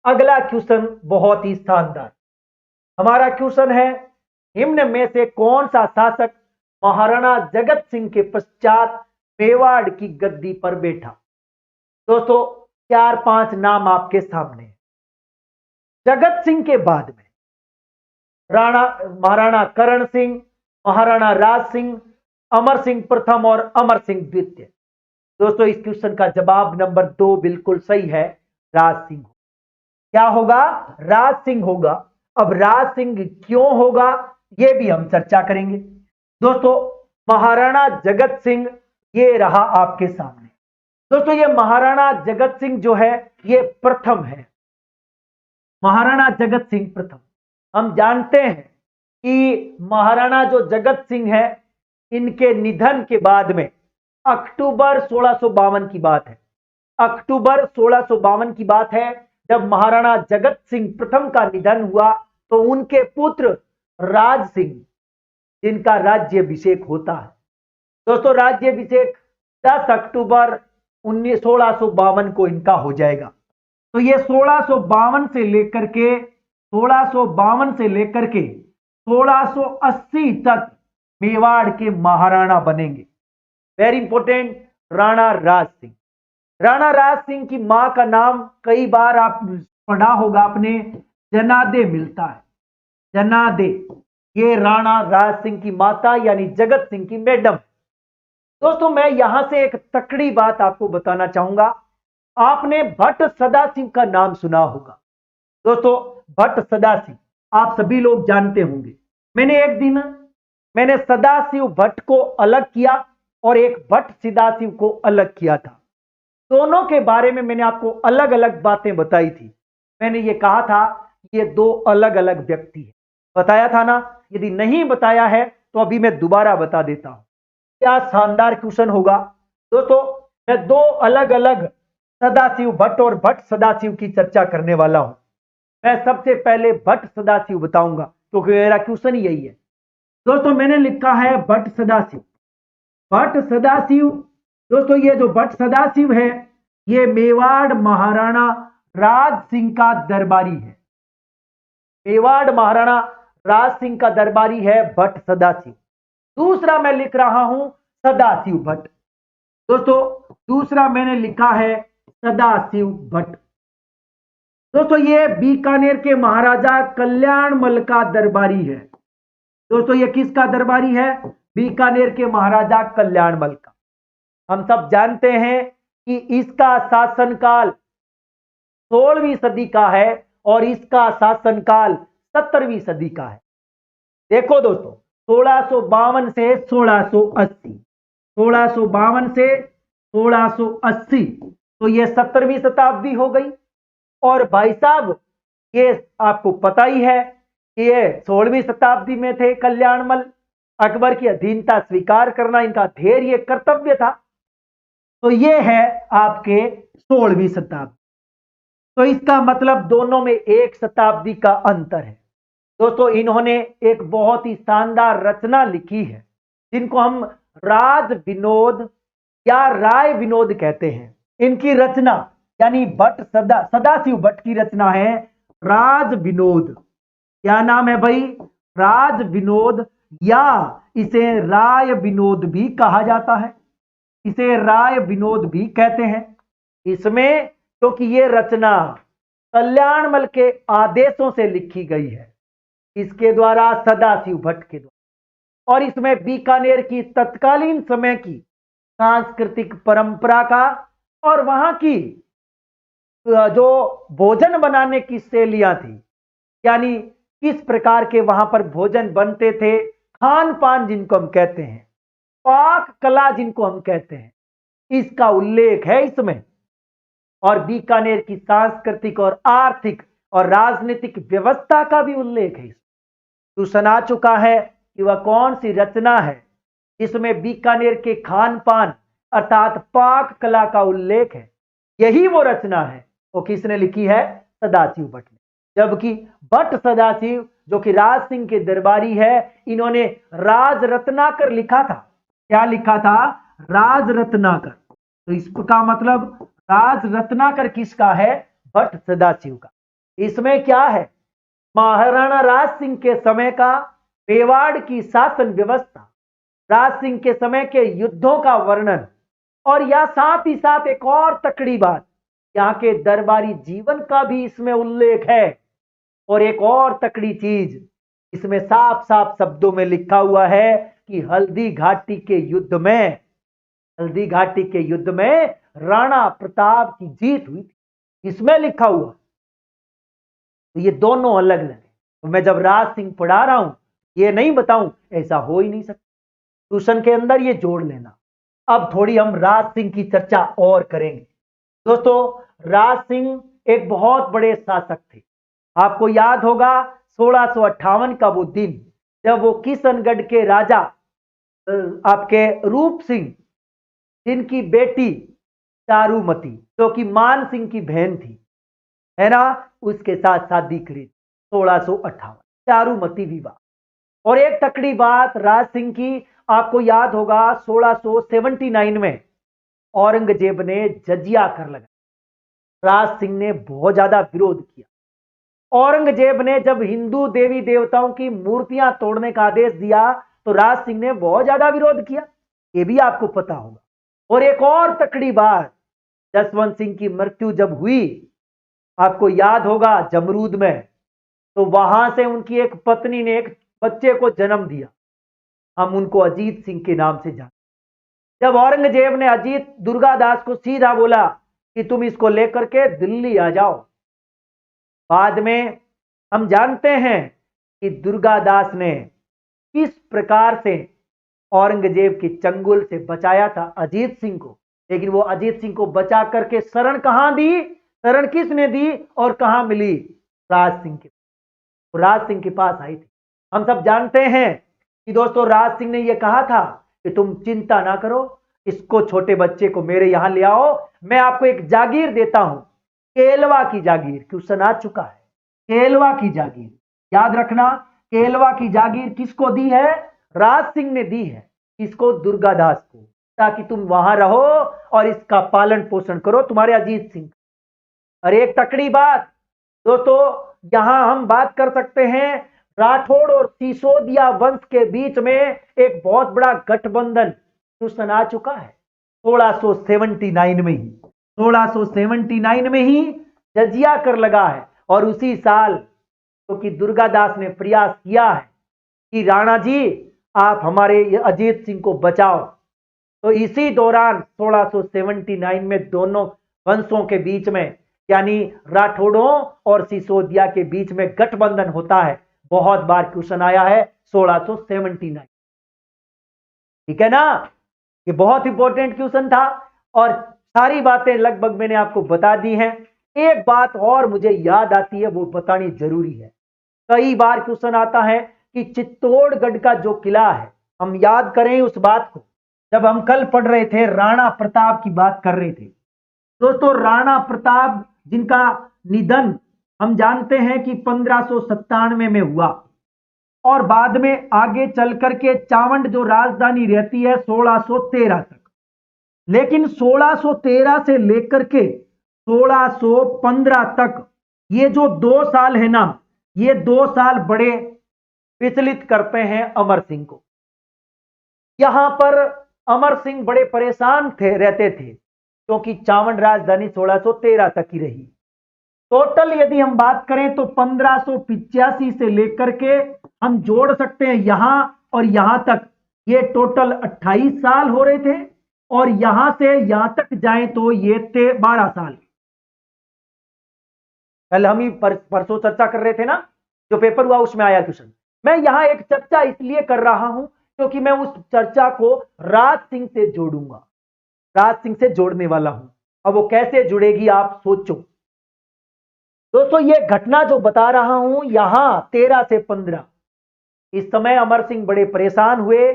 अगला क्वेश्चन बहुत ही शानदार। हमारा क्वेश्चन है, निम्न में से कौन सा शासक महाराणा जगत सिंह के पश्चात मेवाड़ की गद्दी पर बैठा? दोस्तों 4-5 नाम आपके सामने हैं। जगत सिंह के बाद में महाराणा करण सिंह, महाराणा राज सिंह, अमर सिंह प्रथम और अमर सिंह द्वितीय। दोस्तों इस क्वेश्चन का जवाब नंबर 2 बिल्कुल सही है, राज सिंह। क्या होगा? राज सिंह होगा। अब राज सिंह क्यों होगा यह भी हम चर्चा करेंगे। दोस्तों महाराणा जगत सिंह ये रहा आपके सामने। दोस्तों ये महाराणा जगत सिंह जो है ये प्रथम है, महाराणा जगत सिंह प्रथम। हम जानते हैं कि महाराणा जो जगत सिंह है इनके निधन के बाद में अक्टूबर 1652 की बात है। अक्टूबर 1652 की बात है जब महाराणा जगत सिंह प्रथम का निधन हुआ तो उनके पुत्र राज सिंह जिनका राज्याभिषेक होता है। दोस्तों राज्याभिषेक 10 अक्टूबर 1652 को इनका हो जाएगा। तो ये 1652 से लेकर के 1680 तक मेवाड़ के महाराणा बनेंगे। Very important, Rana Raj Singh. राणा राज सिंह की मां का नाम कई बार आप पढ़ा होगा आपने, जनादे मिलता है, जनादे। ये राणा राज सिंह की माता यानी जगत सिंह की मैडम। दोस्तों मैं यहां से एक तकड़ी बात आपको बताना चाहूंगा। आपने भट्ट सदाशिव का नाम सुना होगा। दोस्तों भट्ट सदाशिव आप सभी लोग जानते होंगे। मैंने सदाशिव भट्ट को अलग किया और एक भट्ट सदाशिव को अलग किया था। दोनों के बारे में मैंने आपको अलग अलग बातें बताई थी। मैंने ये कहा था ये दो अलग अलग व्यक्ति हैं, बताया था ना। यदि नहीं बताया है तो अभी मैं दोबारा बता देता हूं। क्या शानदार क्वेश्चन होगा। दोस्तों मैं दो अलग अलग सदाशिव भट्ट और भट्ट सदाशिव की चर्चा करने वाला हूं। मैं सबसे पहले भट्ट सदाशिव बताऊंगा क्योंकि मेरा क्वेश्चन ही यही है। दोस्तों मैंने लिखा है भट्ट सदाशिव। भट्ट सदाशिव, दोस्तों ये जो भट्ट सदाशिव है ये मेवाड़ महाराणा राज सिंह का दरबारी है। मेवाड़ महाराणा राज सिंह का दरबारी है भट्ट सदाशिव। दूसरा मैं लिख रहा हूं सदाशिव भट्ट। दोस्तों दूसरा मैंने लिखा है सदाशिव भट्ट। दोस्तों ये बीकानेर के महाराजा कल्याणमल का दरबारी है। दोस्तों ये किसका दरबारी है? बीकानेर के महाराजा कल्याणमल का। हम सब जानते हैं कि इसका शासनकाल 16वीं सदी का है और इसका शासनकाल 17वीं सदी का है। देखो दोस्तों 1652 से 1680, 1652 से 1680 तो ये 17वीं शताब्दी हो गई। और भाई साहब ये आपको पता ही है कि ये 16वीं शताब्दी में थे कल्याणमल। अकबर की अधीनता स्वीकार करना इनका धैर्य कर्तव्य था। तो ये है आपके 16वीं शताब्दी। तो इसका मतलब दोनों में 1 शताब्दी का अंतर है। दोस्तों इन्होंने एक बहुत ही शानदार रचना लिखी है जिनको हम राज विनोद या राय विनोद कहते हैं। इनकी रचना यानी भट्ट सदाशिव भट्ट की रचना है राज विनोद। क्या नाम है भाई? राज विनोद, या इसे राय विनोद भी कहा जाता है। इसे राय विनोद भी कहते हैं। इसमें क्योंकि ये रचना कल्याणमल के आदेशों से लिखी गई है, इसके द्वारा सदाशिव भट्ट के द्वारा। और इसमें बीकानेर की तत्कालीन समय की सांस्कृतिक परंपरा का और वहां की जो भोजन बनाने की शैलियां थी, यानी किस प्रकार के वहां पर भोजन बनते थे, खान पान जिनको हम कहते हैं, पाक कला जिनको हम कहते हैं, इसका उल्लेख है इसमें। और बीकानेर की सांस्कृतिक और आर्थिक और राजनीतिक व्यवस्था का भी उल्लेख है। तो सुना चुका है कि वह कौन सी रचना है जिसमें बीकानेर के खान पान अर्थात पाक कला का उल्लेख है। यही वो रचना है। वो किसने लिखी है? सदाशिव भट्ट ने। जबकि भट्ट सदाशिव जो कि राज सिंह के दरबारी है, इन्होंने राज रत्नाकर लिखा था। क्या लिखा था? राज रत्नाकर। तो इसका मतलब राज रत्नाकर किसका है? भट्ट सदाशिव का। इसमें क्या है, महाराणा राज सिंह के समय का मेवाड़ की शासन व्यवस्था, राज सिंह के समय के युद्धों का वर्णन, और यह साथ ही साथ एक और तकड़ी बात, यहाँ के दरबारी जीवन का भी इसमें उल्लेख है। और एक और तकड़ी चीज, इसमें साफ साफ शब्दों में लिखा हुआ है कि हल्दी घाटी के युद्ध में राणा प्रताप की जीत हुई थी, इसमें लिखा हुआ। तो ये दोनों अलग अलग है। तो मैं जब राज सिंह पढ़ा रहा हूं, ये नहीं बताऊं, ऐसा हो ही नहीं सकता। ट्यूशन के अंदर ये जोड़ लेना। अब थोड़ी हम राज सिंह की चर्चा और करेंगे। दोस्तों, राज सिंह एक बहुत बड़े शासक थे। आपको याद होगा 1658 का वो दिन, जब वो किशनगढ़ के राजा आपके रूप सिंह, जिनकी बेटी चारुमती, जो कि मान सिंह की बहन थी, है ना, उसके साथ शादी करी 1658, चारुमती विवाह। और एक तकड़ी बात राज सिंह की, आपको याद होगा 1679 में औरंगजेब ने जजिया कर लगाया। राज सिंह ने बहुत ज्यादा विरोध किया। औरंगजेब ने जब हिंदू देवी देवताओं की मूर्तियां तोड़ने का आदेश दिया, तो राज सिंह ने बहुत ज्यादा विरोध किया, यह भी आपको पता होगा। और एक और तकड़ी बात, जसवंत सिंह की मृत्यु जब हुई, आपको याद होगा जमरूद में, तो वहां से उनकी एक पत्नी ने एक बच्चे को जन्म दिया, हम उनको अजीत सिंह के नाम से जानते। जब औरंगजेब ने अजीत दुर्गादास को सीधा बोला कि तुम इसको लेकर के दिल्ली आ जाओ, बाद में हम जानते हैं कि दुर्गादास ने किस प्रकार से औरंगजेब के चंगुल से बचाया था अजीत सिंह को। लेकिन वो अजीत सिंह को बचा करके शरण कहां दी, शरण किसने दी और कहां मिली, राज सिंह के, राज सिंह के पास आई थी। हम सब जानते हैं कि दोस्तों राज सिंह ने यह कहा था कि तुम चिंता ना करो, इसको, छोटे बच्चे को मेरे यहां ले आओ, मैं आपको एक जागीर देता हूं, केलवा की जागीर। क्वेश्चन आ चुका है, केलवा की जागीर, याद रखना, केलवा की जागीर किसको दी है, राज सिंह ने दी है। इसको, दुर्गादास को, ताकि तुम वहां रहो और इसका पालन पोषण करो, तुम्हारे अजीत सिंह। और एक तकड़ी बात दोस्तों, यहां हम बात कर सकते हैं, राठौड़ और सिसोदिया वंश के बीच में एक बहुत बड़ा गठबंधन क्वेश्चन आ चुका है 1679 में ही, 1679 में ही जजिया कर लगा है। और उसी साल क्योंकि दुर्गादास ने प्रयास किया है कि राणा जी आप हमारे अजीत सिंह को बचाओ, तो इसी दौरान 1679 में दोनों वंशों के बीच में, यानी राठौड़ों और सिसोदिया के बीच में गठबंधन होता है। बहुत बार क्वेश्चन आया है 1679, ठीक है ना, ये बहुत इंपॉर्टेंट क्वेश्चन था। और सारी बातें लगभग मैंने आपको बता दी हैं। एक बात और मुझे याद आती है, वो बतानी जरूरी है। कई बार क्वेश्चन आता है कि चित्तौड़गढ़ का जो किला है, हम याद करें उस बात को, जब हम कल पढ़ रहे थे राणा प्रताप की बात कर रहे थे दोस्तों। राणा प्रताप जिनका निधन हम जानते हैं कि 1597 में हुआ, और बाद में आगे चल करके चावंड जो राजधानी रहती है 1613 तक। लेकिन 1613 से लेकर के 1615 तक ये जो 2 साल है ना, ये 2 साल बड़े विचलित करते हैं अमर सिंह को। यहां पर अमर सिंह बड़े परेशान रहते थे, क्योंकि चावंड राजधानी 1613 तक ही रही। टोटल यदि हम बात करें तो 1585 से लेकर के हम जोड़ सकते हैं यहां और यहां तक, ये टोटल 28 साल हो रहे थे। और यहां से यहां तक जाएं तो ये थे 12 साल। कल हम ही परसों चर्चा कर रहे थे ना, जो पेपर हुआ उसमें आया क्वेश्चन। मैं यहां एक चर्चा इसलिए कर रहा हूं क्योंकि मैं उस चर्चा को राज सिंह से जोड़ूंगा, राज सिंह से जोड़ने वाला हूं। अब वो कैसे जुड़ेगी आप सोचो दोस्तों। ये घटना जो बता रहा हूं यहां 13 से 15, इस समय अमर सिंह बड़े परेशान हुए,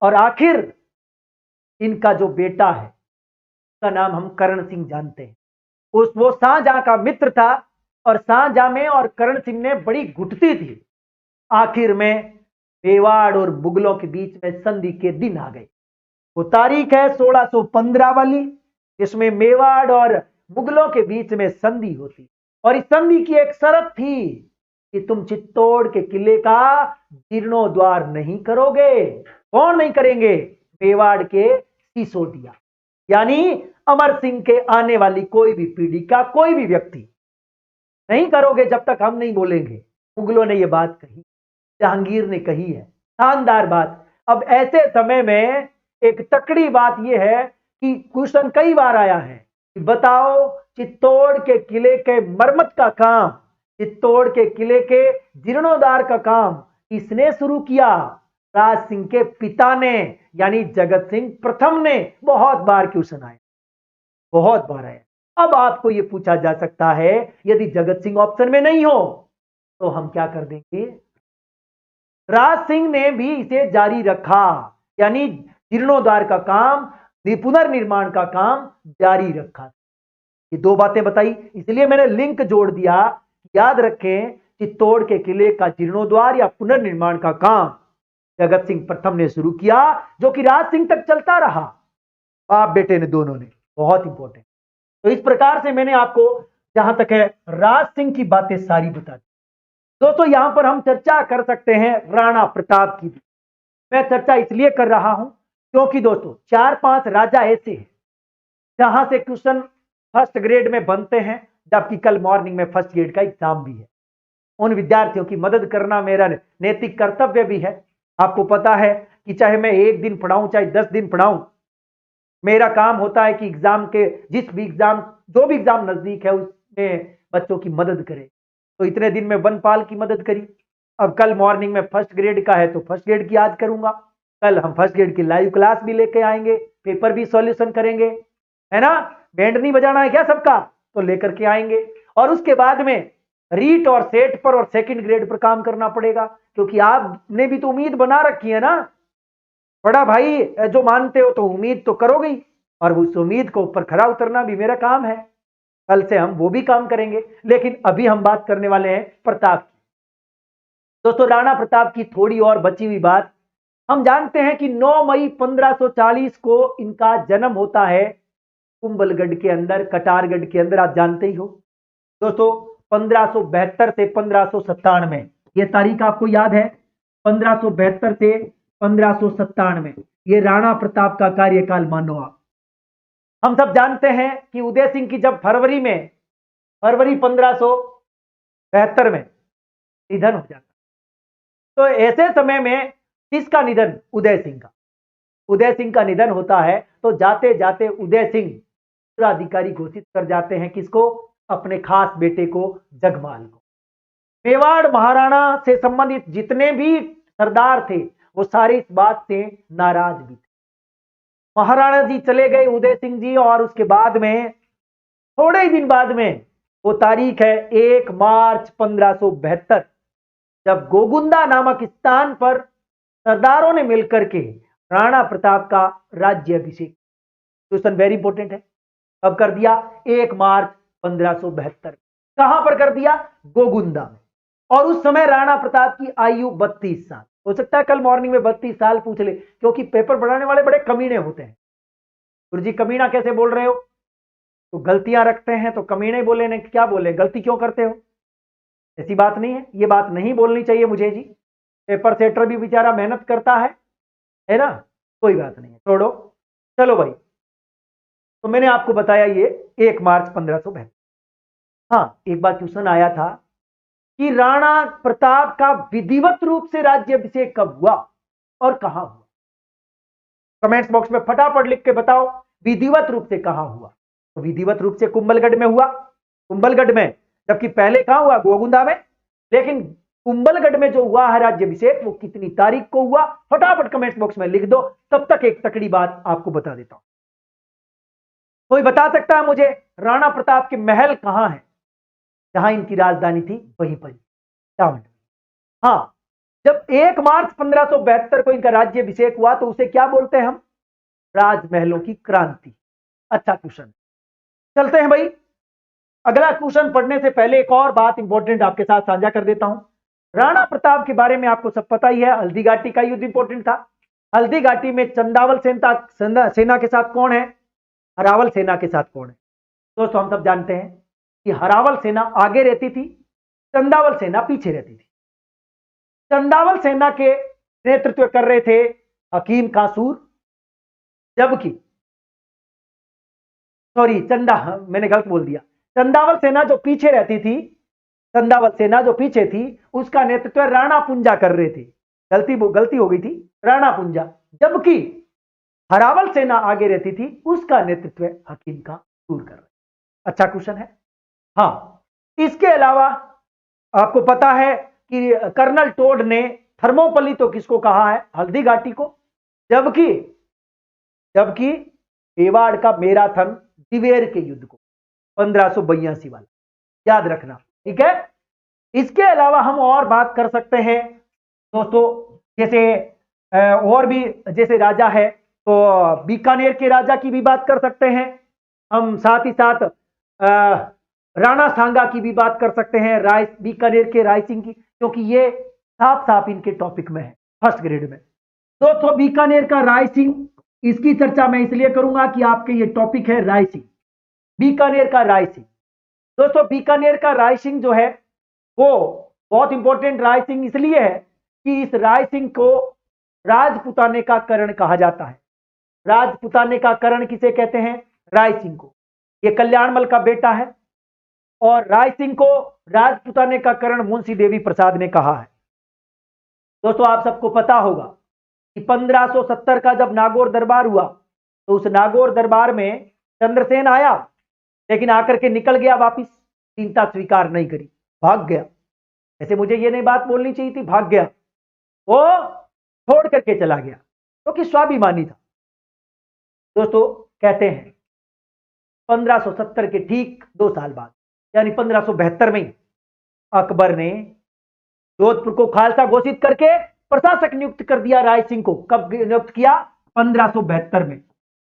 और आखिर इनका जो बेटा है, उसका नाम हम करण सिंह जानते हैं, वो शाहजहां का मित्र था, और शाहजहां में और करण सिंह ने बड़ी घुटती थी। आखिर में मेवाड़ और मुगलों के बीच में संधि के दिन आ गए। वो तारीख है 1615 वाली, जिसमें मेवाड़ और मुगलों के बीच में संधि होती। और इस संधि की एक शर्त थी कि तुम चित्तौड़ के किले का जीर्णोद्वार नहीं करोगे। कौन नहीं करेंगे? मेवाड़ के सिसोदिया, यानी अमर सिंह के आने वाली कोई भी पीढ़ी का कोई भी व्यक्ति नहीं करोगे जब तक हम नहीं बोलेंगे। मुगलों ने यह बात कही, जहांगीर ने कही है, शानदार बात। अब ऐसे समय में एक तकड़ी बात यह है कि क्वेश्चन कई बार आया है कि बताओ चित्तौड़ के किले के मरम्मत का काम, चित्तौड़ के किले के जीर्णोद्धार का काम किसने शुरू किया? राज सिंह के पिता ने, यानी जगत सिंह प्रथम ने। बहुत बार क्वेश्चन आया, बहुत बार आया। अब आपको यह पूछा जा सकता है यदि जगत सिंह ऑप्शन में नहीं हो तो हम क्या कर देंगे? राज सिंह ने भी इसे जारी रखा, यानी जीर्णोद्धार का काम, पुनर्निर्माण का काम जारी रखा। ये दो बातें बताई, इसलिए मैंने लिंक जोड़ दिया। याद रखें, चित्तौड़ के किले का जीर्णोद्धार या पुनर्निर्माण का काम जगत सिंह प्रथम ने शुरू किया, जो कि राज सिंह तक चलता रहा, बाप बेटे ने, दोनों ने। बहुत इंपॉर्टेंट। तो इस प्रकार से मैंने आपको जहां तक है राज सिंह की बातें सारी बता दी। दोस्तों यहां पर हम चर्चा कर सकते हैं राणा प्रताप की भी। मैं चर्चा इसलिए कर रहा हूं क्योंकि दोस्तों 4-5 राजा ऐसे हैं जहां से क्वेश्चन फर्स्ट ग्रेड में बनते हैं, जबकि कल मॉर्निंग में फर्स्ट ग्रेड का एग्जाम भी है। उन विद्यार्थियों की मदद करना मेरा नैतिक कर्तव्य भी है। आपको पता है कि चाहे मैं 1 दिन पढ़ाऊं चाहे 10 दिन पढ़ाऊं, मेरा काम होता है कि एग्जाम के जो भी एग्जाम नजदीक है उसमें बच्चों की मदद करें। तो इतने दिन में वनपाल की मदद करी, अब कल मॉर्निंग में फर्स्ट ग्रेड का है तो फर्स्ट ग्रेड की आज करूंगा। कल हम फर्स्ट ग्रेड की लाइव क्लास भी लेके आएंगे, पेपर भी सॉल्यूशन करेंगे, है ना? बैंड नहीं बजाना है क्या सबका? तो लेकर के आएंगे। और उसके बाद में रीट और सेट पर और सेकंड ग्रेड पर काम करना पड़ेगा, क्योंकि आपने भी तो उम्मीद बना रखी है ना बड़ा भाई, जो मानते हो तो उम्मीद तो करोगे ही, और उस उम्मीद को ऊपर खरा उतरना भी मेरा काम है। कल से हम वो भी काम करेंगे, लेकिन अभी हम बात करने वाले हैं प्रताप की। दोस्तों राणा प्रताप की थोड़ी और बची हुई बात, हम जानते हैं कि 9 मई 1540 को इनका जन्म होता है कुंभलगढ़ के अंदर, कटारगढ़ के अंदर, आप जानते ही हो। दोस्तों 1572 से 1597, यह तारीख आपको याद है? 1572 से 1597 ये राणा प्रताप का कार्यकाल मानो आप। हम सब जानते हैं कि उदय सिंह की जब फरवरी 1572 में निधन हो जाता, तो ऐसे समय में किसका निधन? उदय सिंह का। उदय सिंह का निधन होता है तो जाते जाते उदय सिंह उत्तराधिकारी घोषित कर जाते हैं किसको? अपने खास बेटे को, जगमाल को। मेवाड़ महाराणा से संबंधित जितने भी सरदार थे वो सारे इस बात से नाराज भी थे। महाराणा जी चले गए, उदय सिंह जी, और उसके बाद में थोड़े ही दिन बाद में वो तारीख है 1 मार्च 1572, जब गोगुंदा नामक स्थान पर सरदारों ने मिलकर के राणा प्रताप का राज्याभिषेक, क्वेश्चन वेरी इंपॉर्टेंट है, कब कर दिया? 1 मार्च 1572। कहां पर कर दिया? गोगुंदा में। और उस समय राणा प्रताप की आयु 32 साल। हो सकता है कल मॉर्निंग में 32 साल पूछ ले, क्योंकि पेपर पढ़ाने वाले बड़े कमीने होते हैं। गुरुजी कमीना कैसे बोल रहे हो? तो गलतियां रखते हैं तो कमीने बोले, नहीं क्या बोले, गलती क्यों करते हो? ऐसी बात नहीं है, ये बात नहीं बोलनी चाहिए मुझे जी। पेपर सेटर भी बेचारा मेहनत करता है ना? कोई बात नहीं है, छोड़ो। चलो भाई, तो मैंने आपको बताया ये 1 मार्च 1572। हाँ, एक बार क्वेश्चन आया था कि राणा प्रताप का विधिवत रूप से राज्याभिषेक कब हुआ और कहां हुआ? कमेंट्स बॉक्स में फटाफट लिख के बताओ विधिवत रूप से कहां हुआ। तो विधिवत रूप से कुंभलगढ़ में हुआ, कुंभलगढ़ में, जबकि पहले कहां हुआ? गोगुंदा में। लेकिन कुंभलगढ़ में जो हुआ है राज्याभिषेक, वो कितनी तारीख को हुआ? फटाफट कमेंट्स बॉक्स में लिख दो। तब तक एक तकड़ी बात आपको बता देता हूं। कोई बता सकता है मुझे राणा प्रताप के महल कहां है जहां इनकी राजधानी थी? वहीं पर, हाँ। जब 1 मार्च 1572 को इनका राज्याभिषेक हुआ तो उसे क्या बोलते हैं हम? राजमहलों की क्रांति। अच्छा क्वेश्चन, चलते हैं भाई। अगला क्वेश्चन पढ़ने से पहले एक और बात इंपॉर्टेंट आपके साथ साझा कर देता हूं। राणा प्रताप के बारे में आपको सब पता ही है, हल्दी घाटी का युद्ध इंपॉर्टेंट था। हल्दी घाटी में चंदावल सेना के साथ कौन है? हरावल सेना के साथ कौन है? दोस्तों हम सब जानते हैं कि हरावल सेना आगे रहती थी, चंदावल सेना पीछे रहती थी। चंदावल सेना के नेतृत्व कर रहे थे हकीम कासूर, जबकि मैंने गलत बोल दिया। चंदावल सेना जो पीछे रहती थी, चंदावल सेना जो पीछे थी, उसका नेतृत्व राणा पुंजा कर रहे थे। गलती हो गई थी, राणा पुंजा। जबकि हरावल सेना आगे रहती थी, उसका नेतृत्व हकीम कासूर कर रहे। अच्छा क्वेश्चन है। हाँ, इसके अलावा आपको पता है कि कर्नल टोड ने थर्मोपल्ली तो किसको कहा है? हल्दी घाटी को। जबकि मेवाड़ का मैराथन दिवेर के युद्ध को, 1582 वाला, याद रखना, ठीक है। इसके अलावा हम और बात कर सकते हैं दोस्तों, जैसे और भी जैसे राजा है तो बीकानेर के राजा की भी बात कर सकते हैं हम, साथ ही साथ राणा सांगा की भी बात कर सकते हैं, बीकानेर के राय सिंह की, क्योंकि ये साफ साफ इनके टॉपिक में है फर्स्ट ग्रेड में। दोस्तों बीकानेर का राय सिंह, इसकी चर्चा मैं इसलिए करूंगा कि आपके ये टॉपिक है राय सिंह, बीकानेर का राय सिंह। दोस्तों बीकानेर का राय सिंह जो है वो बहुत इंपॉर्टेंट राय सिंह इसलिए है कि इस राय सिंह को राजपुताने का करण कहा जाता है। राजपुताने का करण किसे कहते हैं? राय सिंह को। ये कल्याणमल का बेटा है और राय सिंह को राजपुताने का करण मुंशी देवी प्रसाद ने कहा है। दोस्तों आप सबको पता होगा कि 1570 का जब नागौर दरबार हुआ तो उस नागौर दरबार में चंद्रसेन आया, लेकिन आकर के निकल गया वापिस, दीनता स्वीकार नहीं करी, भाग गया। ऐसे मुझे ये नहीं बात बोलनी चाहिए थी, भाग गया, वो छोड़ करके चला गया क्योंकि तो स्वाभिमानी था। दोस्तों कहते हैं 1570 के ठीक 2 साल बाद यानी 1572 में अकबर ने जोधपुर को खालसा घोषित करके प्रशासक नियुक्त कर दिया राय सिंह को। कब नियुक्त किया? 1572 में।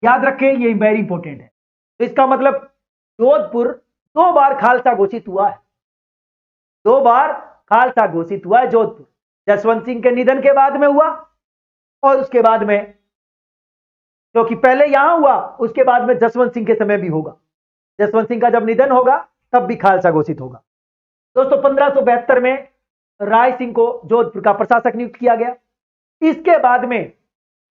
याद रखें, ये वेरी इंपॉर्टेंट है। तो इसका मतलब जोधपुर 2 बार खालसा घोषित हुआ है, 2 बार खालसा घोषित हुआ है जोधपुर। जसवंत सिंह के निधन के बाद में हुआ और उसके बाद में, क्योंकि पहले यहां हुआ, उसके बाद में जसवंत सिंह के समय भी होगा। जसवंत सिंह का जब निधन होगा तब भी खालसा घोषित होगा। दोस्तों 1572 में राय सिंह को जोधपुर का प्रशासक नियुक्त किया गया। इसके बाद में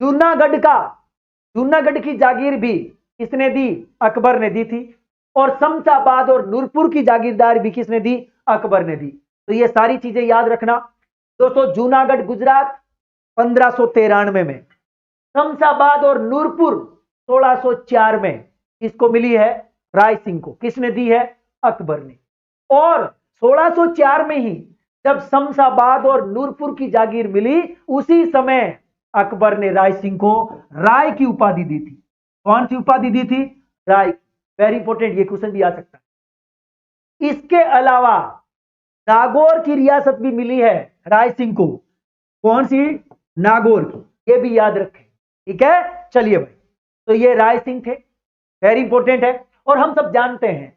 जूनागढ़ की जागीर भी किसने दी? अकबर ने दी थी। और शमशाबाद और नूरपुर की जागीरदार भी किसने दी? अकबर ने दी। तो ये सारी चीजें याद रखना। दोस्तों जूनागढ़ गुजरात 1593 में, शमशाबाद और नूरपुर 1604 में किसको मिली है? राय सिंह को। किसने दी है? अकबर ने। और 1604 में ही जब शमशाबाद और नूरपुर की जागीर मिली, उसी समय अकबर ने राय सिंह को राय की उपाधि दी थी। कौन सी उपाधि दी थी? राय। वेरी इंपॉर्टेंट, ये क्वेश्चन भी आ सकता है। इसके अलावा नागौर की रियासत भी मिली है राय सिंह को। कौन सी? नागौर की। ये भी याद रखें, ठीक है। चलिए भाई, तो ये राय सिंह थे, वेरी इंपॉर्टेंट है। और हम सब जानते हैं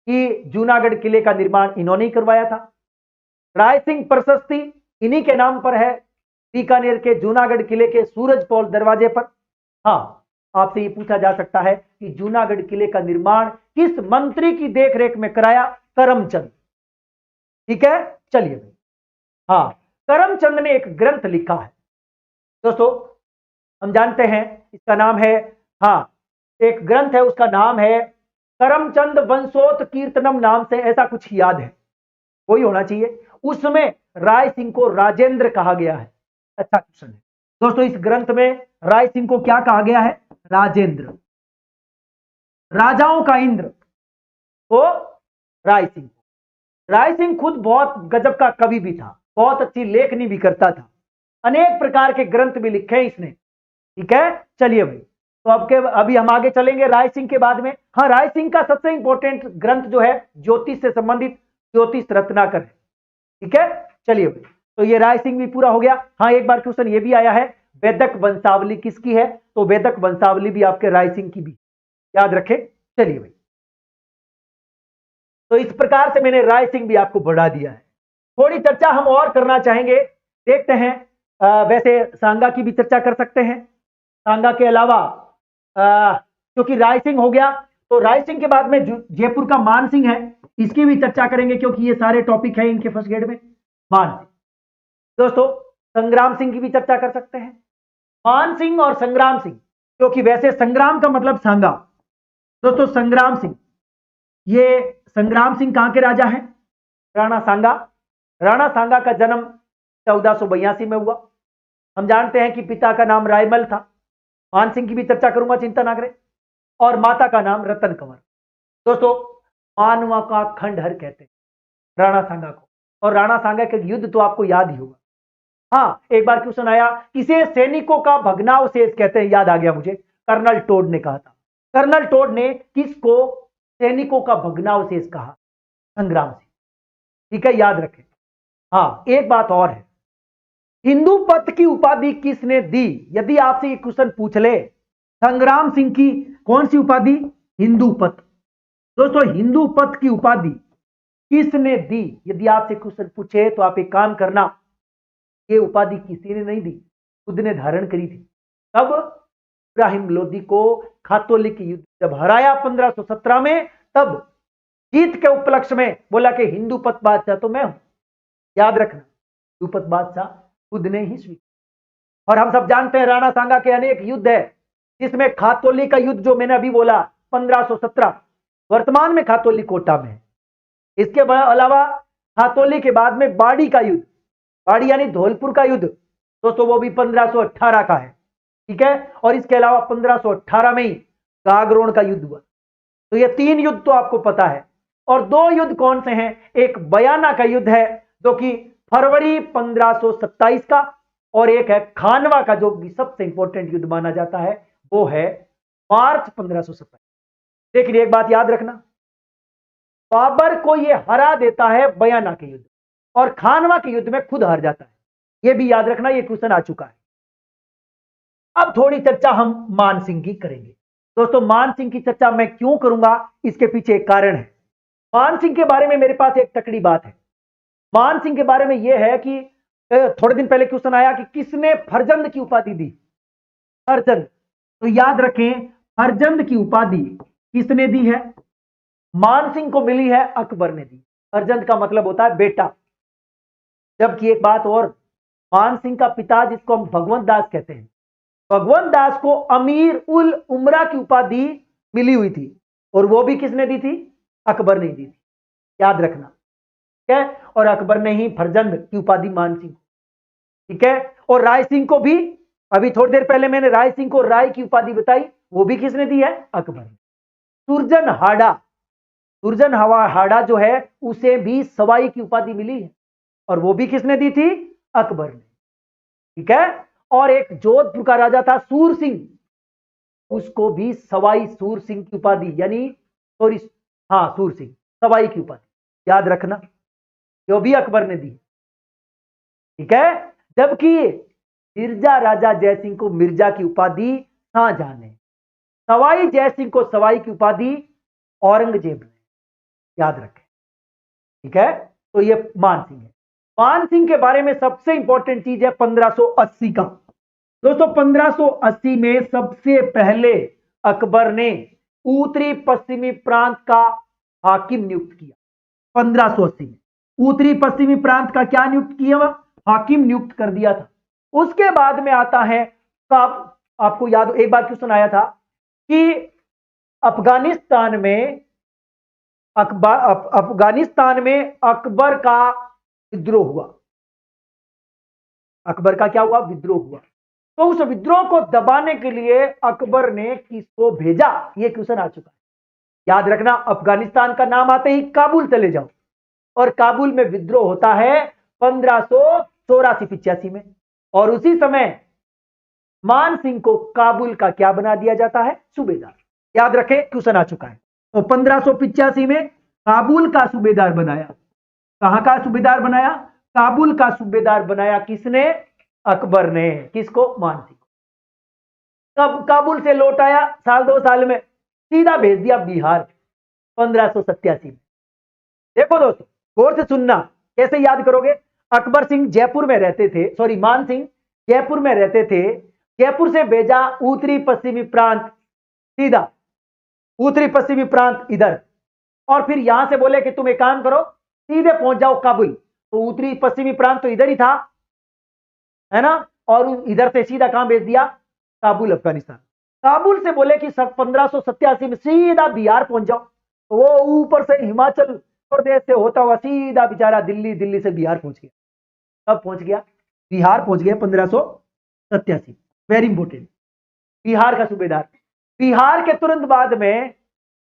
कि जूनागढ़ किले का निर्माण इन्होंने ही करवाया था। राय सिंह प्रशस्ति इन्हीं के नाम पर है, बीकानेर के जूनागढ़ किले के सूरजपोल दरवाजे पर। हाँ, आपसे ये पूछा जा सकता है कि जूनागढ़ किले का निर्माण किस मंत्री की देखरेख में कराया? करमचंद। ठीक है, चलिए भाई। हाँ, करमचंद ने एक ग्रंथ लिखा है दोस्तों, हम जानते हैं इसका नाम है, हाँ, एक ग्रंथ है, उसका नाम है करमचंद वंशोत कीर्तनम नाम से, ऐसा कुछ याद है, वही होना चाहिए। उसमें राय सिंह को राजेंद्र कहा गया है। अच्छा क्वेश्चन है दोस्तों, इस ग्रंथ में राय सिंह को क्या कहा गया है? राजेंद्र। राजाओं का इंद्र तो राय सिंह। राय सिंह खुद बहुत गजब का कवि भी था, बहुत अच्छी लेखनी भी करता था, अनेक प्रकार के ग्रंथ भी लिखे इसने। ठीक है, चलिए भाई, तो अभी हम आगे चलेंगे राय सिंह के बाद में। हाँ, राय सिंह का सबसे इंपॉर्टेंट ग्रंथ जो है ज्योतिष से संबंधित ज्योतिष रत्नाकर है। ठीक है, चलिए भाई, तो ये राय सिंह भी पूरा हो गया। हाँ, एक बार क्वेश्चन ये भी आया है, वेदक वंशावली किसकी है? तो वेदक वंशावली भी आपके राय सिंह की भी, याद रखें। चलिए भाई, तो इस प्रकार से मैंने राय सिंह भी आपको बढ़ा दिया है। थोड़ी चर्चा हम और करना चाहेंगे, देखते हैं। वैसे सांगा की भी चर्चा कर सकते हैं। सांगा के अलावा क्योंकि राय सिंह हो गया, तो राय सिंह के बाद में जयपुर का मान सिंह है, इसकी भी चर्चा करेंगे क्योंकि ये सारे टॉपिक है इनके फर्स्ट ग्रेड में। मान सिंह, दोस्तों संग्राम सिंह की भी चर्चा कर सकते हैं। मान सिंह और संग्राम सिंह, क्योंकि वैसे संग्राम का मतलब सांगा। दोस्तों संग्राम सिंह, ये संग्राम सिंह कहां के राजा हैं? राणा सांगा। राणा सांगा का जन्म 1482 में हुआ। हम जानते हैं कि पिता का नाम रायमल था। मान सिंह की भी चर्चा करूंगा, चिंता ना करें। और माता का नाम रतन कंवर। दोस्तों मानवा का खंडहर कहते हैं राणा सांगा को। और राणा सांगा का युद्ध तो आपको याद ही होगा। हाँ, एक बार क्वेश्चन आया, किसे सैनिकों का भग्नावशेष कहते हैं? याद आ गया मुझे, कर्नल टोड ने कहा था। कर्नल टोड ने किसको सैनिकों का भग्नावशेष कहा? संग्राम सिंह। ठीक है, याद रखें। हाँ, एक बात और है, हिंदू पथ की उपाधि किसने दी? यदि आपसे ये क्वेश्चन पूछ ले, संग्राम सिंह की कौन सी उपाधि? हिंदू पथ। दोस्तों हिंदू पथ की उपाधि किसने दी? यदि आपसे क्वेश्चन पूछे तो आप एक काम करना, ये उपाधि किसी ने नहीं दी, खुद ने धारण करी थी। तब इब्राहिम लोदी को खातोलिक युद्ध जब हराया 1517 में, तब जीत के उपलक्ष्य में बोला कि हिंदू पथ बादशाह तो मैं हूं। याद रखना, हिंदू पथ बादशाह खुद ने ही स्वीकार। और हम सब जानते हैं राणा सांगा के अनेक युद्ध है, जिसमें खातोली का युद्ध जो मैंने अभी बोला 1517, वर्तमान में खातोली कोटा में है। इसके अलावा खातोली के बाद में बाड़ी का युद्ध, बाड़ी यानी धौलपुर का युद्ध, दोस्तों वो भी 1518 का है। ठीक है, और इसके अलावा 1518 में ही गागरोन का युद्ध हुआ। तो ये 3 युद्ध तो आपको पता है। और 2 युद्ध कौन से हैं? एक बयाना का युद्ध है जो कि फरवरी 1527 का, और एक है खानवा का जो कि सबसे इंपॉर्टेंट युद्ध माना जाता है, वो है मार्च 1527। देखिए एक बात याद रखना, बाबर को यह हरा देता है बयाना के युद्ध, और खानवा के युद्ध में खुद हार जाता है। यह भी याद रखना, यह क्वेश्चन आ चुका है। अब थोड़ी चर्चा हम मान सिंह की करेंगे। दोस्तों मान सिंह की चर्चा मैं क्यों करूंगा, इसके पीछे एक कारण है। मान सिंह के बारे में मेरे पास एक तकड़ी बात है। मान सिंह के बारे में यह है कि थोड़े दिन पहले क्वेश्चन आया कि किसने फरजंद की उपाधि दी? फरजंद। तो याद रखें, फरजंद की उपाधि किसने दी है? मान सिंह को मिली है, अकबर ने दी। फरजंद का मतलब होता है बेटा। जबकि एक बात और, मान सिंह का पिता जिसको हम भगवंत दास कहते हैं, भगवंत दास को अमीर उल उमरा की उपाधि मिली हुई थी, और वो भी किसने दी थी? अकबर ने दी थी। याद रखना, ठीक है। और अकबर ने ही फरजंद की उपाधि मान सिंह, ठीक है। और राय सिंह को भी, अभी थोड़ी देर पहले मैंने राय सिंह को राय की उपाधि बताई, वो भी किसने दी है? अकबर ने। सुरजन हाड़ा, सुरजन हाड़ा जो है उसे भी सवाई की उपाधि मिली है, और वो भी किसने दी थी? अकबर ने, ठीक है। और एक जोधपुर का राजा था सूर सिंह, उसको भी सवाई सूर सिंह की उपाधि, यानी सॉरी, हाँ सूर सिंह, सवाई की उपाधि याद रखना, जो भी अकबर ने दी, ठीक है। जबकि मिर्जा राजा जयसिंह को मिर्जा की उपाधि शाहजहां ने, सवाई जयसिंह को सवाई की उपाधि औरंगजेब ने, याद रखें, ठीक है। तो ये मान सिंह है। मान सिंह के बारे में सबसे इंपॉर्टेंट चीज है 1580 का। दोस्तों 1580 में सबसे पहले अकबर ने उत्तरी पश्चिमी प्रांत का हाकिम नियुक्त किया। 1580 में उत्तरी पश्चिमी प्रांत का क्या नियुक्त किया? हाकिम नियुक्त कर दिया था। उसके बाद में आता है कब, आपको याद, एक बार क्वेश्चन आया था कि अफगानिस्तान में अकबर का विद्रोह हुआ। अकबर का क्या हुआ? विद्रोह हुआ। तो उस विद्रोह को दबाने के लिए अकबर ने किसको भेजा? यह क्वेश्चन आ चुका है। याद रखना, अफगानिस्तान का नाम आते ही काबुल चले जाओ, और काबुल में विद्रोह होता है 1584-85 में, और उसी समय मान सिंह को काबुल का क्या बना दिया जाता है? सूबेदार। याद रखें, क्वेश्चन आ चुका है। तो 1585 में काबुल का सूबेदार बनाया। कहां का सूबेदार बनाया? काबुल का सूबेदार बनाया। किसने? अकबर ने। किसको? मान सिंह को। कब काबुल से लौट आया? साल 2 साल में सीधा भेज दिया बिहार 1587 में। देखो दोस्तों, गौर से सुनना, कैसे याद करोगे? अकबर सिंह जयपुर में रहते थे, सॉरी मान सिंह जयपुर में रहते थे। जयपुर से भेजा उत्तरी पश्चिमी प्रांत, सीधा उत्तरी पश्चिमी प्रांत इधर, और फिर यहां से बोले कि तुम एक काम करो, सीधे पहुंच जाओ काबुल। तो उत्तरी पश्चिमी प्रांत तो इधर ही था, है ना, और इधर से सीधा कहां भेज दिया, काबुल अफगानिस्तान। काबुल से बोले कि 1587 में सीधा बिहार पहुंच जाओ। तो वो ऊपर से हिमाचल प्रदेश से होता हुआ सीधा बेचारा दिल्ली, दिल्ली से बिहार पहुंच गया। कब पहुंच गया, बिहार पहुंच गया 1587। वेरी इंपोर्टेंट, बिहार का सूबेदार। बिहार के तुरंत बाद में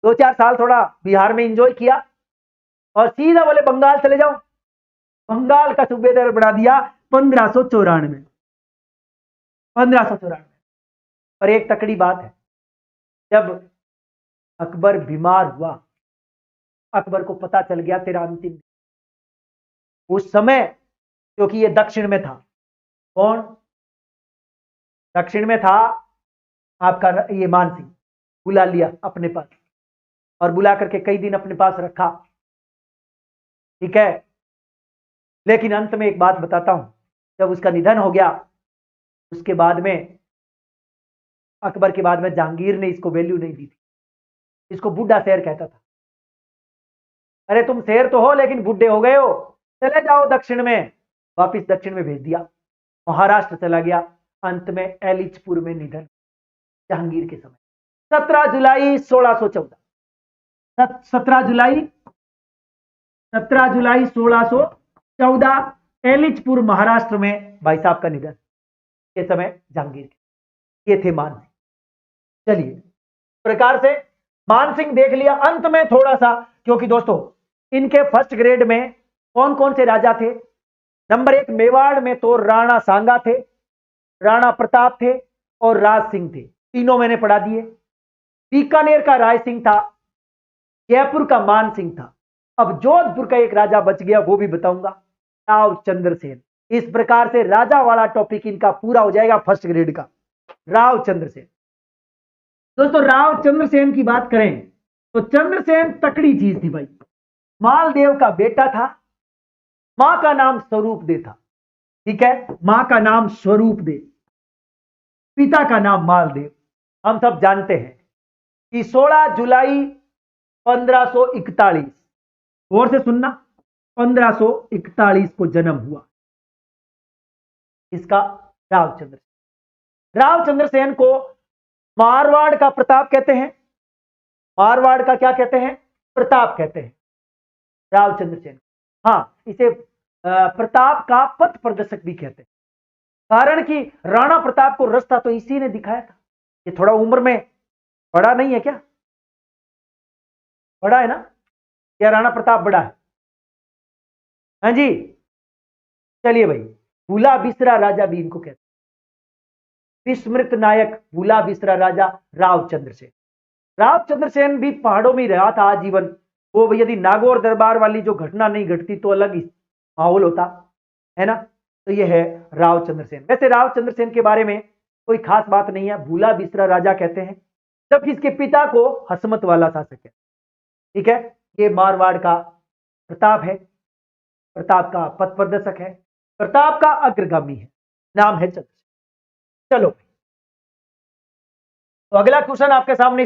2-4 साल थोड़ा बिहार में एंजॉय किया और सीधा बोले बंगाल चले जाओ। बंगाल का सूबेदार बना दिया 1594। 1594। पर एक तकड़ी बात है, जब अकबर बीमार हुआ, अकबर को पता चल गया तेरा अंतिम, उस समय, क्योंकि ये दक्षिण में था, कौन दक्षिण में था, आपका ये मान सिंह, बुला लिया अपने पास और बुला करके कई दिन अपने पास रखा, ठीक है। लेकिन अंत में एक बात बताता हूं, जब उसका निधन हो गया, उसके बाद में, अकबर के बाद में जहांगीर ने इसको वैल्यू नहीं दी थी। इसको बुढ़ा शेर कहता था। अरे तुम शेर तो हो लेकिन बुढ़े हो गए हो, चले जाओ दक्षिण में। वापिस दक्षिण में भेज दिया, महाराष्ट्र चला गया। अंत में एलिचपुर में निधन जहांगीर के समय, 17 जुलाई 1614। 17 जुलाई 1614 एलिचपुर महाराष्ट्र में भाई साहब का निधन के समय जहांगीर के। ये थे मान सिंह। चलिए, प्रकार से मान सिंह देख लिया। अंत में थोड़ा सा, क्योंकि दोस्तों इनके फर्स्ट ग्रेड में कौन कौन से राजा थे, नंबर 1 मेवाड़ में तो राणा सांगा थे, राणा प्रताप थे और राज सिंह थे। तीनों मैंने पढ़ा दिए। बीकानेर का राय सिंह था, जयपुर का मान सिंह था। अब जोधपुर का एक राजा बच गया, वो भी बताऊंगा, राव चंद्रसेन। इस प्रकार से राजा वाला टॉपिक इनका पूरा हो जाएगा फर्स्ट ग्रेड का। राव चंद्रसेन, दोस्तों राव चंद्रसेन की बात करें तो चंद्रसेन तकड़ी चीज थी भाई। मालदेव का बेटा था, मां का नाम स्वरूप दे था, ठीक है, मां का नाम स्वरूप दे, पिता का नाम मालदेव। हम सब जानते हैं कि 16 जुलाई 1541, और से सुनना, 1541 को जन्म हुआ इसका, राव चंद्रसेन को मारवाड़ का प्रताप कहते हैं। मारवाड़ का क्या कहते हैं, प्रताप कहते हैं राव चंद्रसेन। हां, इसे प्रताप का पथ प्रदर्शक भी कहते हैं, कारण कि राणा प्रताप को रास्ता तो इसी ने दिखाया था। ये थोड़ा उम्र में बड़ा नहीं है क्या, बड़ा है ना, क्या राणा प्रताप बड़ा है? हाँ जी। चलिए भाई, भूला बिसरा राजा भी इनको कहते हैं, विस्मृत नायक भूला बिसरा राजा राव चंद्रसेन। राव चंद्रसेन भी पहाड़ों में रहा था आजीवन। वो यदि नागौर दरबार वाली जो घटना नहीं घटती तो अलग ही माहौल होता, है ना। तो ये है राव चंद्रसेन। वैसे राव चंद्रसेन के बारे में कोई खास बात नहीं है, भूला बिसरा राजा कहते हैं, जबकि इसके पिता को हसमत वाला शासक है, ठीक है। ये मारवाड़ का प्रताप है, प्रताप का पथ प्रदर्शक है, प्रताप का अग्रगामी है, नाम है चंद्रसेन। चलो, तो अगला क्वेश्चन आपके सामने